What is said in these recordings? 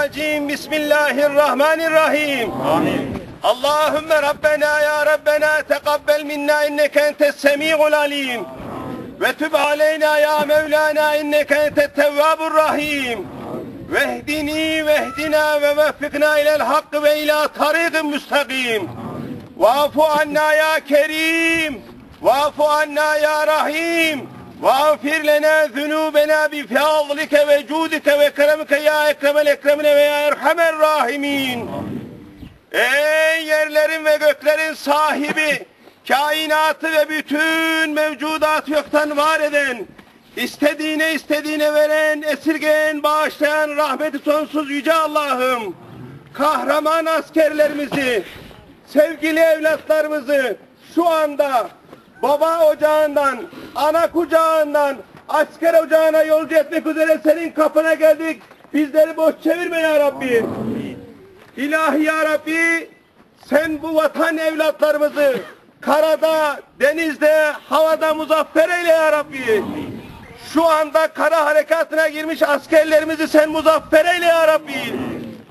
Mineşşeytanirracim. Bismillahirrahmanirrahim. Amin. Allahümme Rabbena ya Rabbena tekabbel minna inneke entes semi'ul alim. Ve tüb aleyna ya Mevlana inneke entet tevvabur rahim. Vehdini vehdina ve veffikna ilel hakkı ve ila tariqin müstakim. Vafu anna ya Kerim. Vafu anna ya Rahim. Vağfir lena zunubena bi fadlike ve cudike ve keremike ya ekremel ekremine ve ya erhamer rahimin. Ey yerlerin ve göklerin sahibi, kainatı ve bütün mevcudatı yoktan var eden, istediğine veren, esirgeyen, bağışlayan, rahmeti sonsuz yüce Allah'ım, kahraman askerlerimizi, sevgili evlatlarımızı şu anda baba ocağından, ana kucağından, asker ocağına yolcu etmek üzere senin kapına geldik. Bizleri boş çevirme ya Rabbi. İlahi ya Rabbi, sen bu vatan evlatlarımızı karada, denizde, havada muzaffer eyle ya Rabbi. Şu anda kara harekatına girmiş askerlerimizi sen muzaffer eyle ya Rabbi.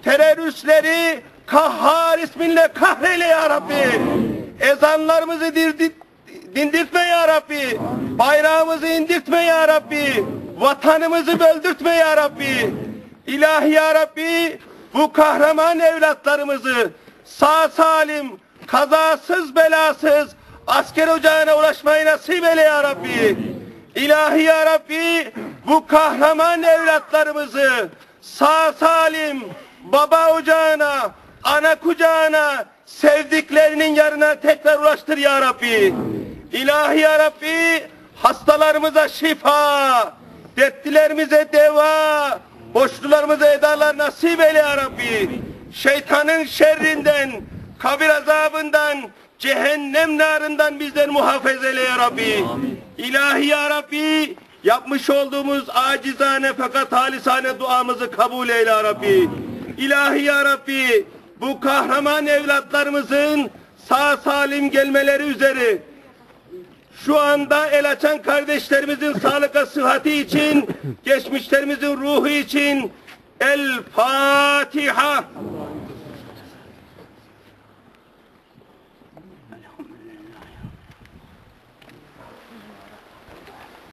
Teröristleri Kahhar isminle kahreyle ya Rabbi. Ezanlarımızı dindirtme ya Rabbi. Bayrağımızı indirtme ya Rabbi. Vatanımızı böldürtme ya Rabbi. İlahi ya Rabbi, bu kahraman evlatlarımızı sağ salim, kazasız belasız asker ocağına ulaşmayı nasip eyle ya Rabbi. İlahi ya Rabbi, bu kahraman evlatlarımızı sağ salim baba ocağına, ana kucağına, sevdiklerinin yanına tekrar ulaştır ya Rabbi. İlahi ya Rabbi, hastalarımıza şifa, dertlilerimize deva, borçlularımıza edalar nasip eyle ya Rabbi. Şeytanın şerrinden, kabir azabından, cehennem narından bizleri muhafaza eyle ya Rabbi. İlahi ya Rabbi, yapmış olduğumuz acizane fakat halisane duamızı kabul eyle ya Rabbi. İlahi ya Rabbi, bu kahraman evlatlarımızın sağ salim gelmeleri üzere şu anda el açan kardeşlerimizin sağlık sıhhati için, geçmişlerimizin ruhu için El Fatiha.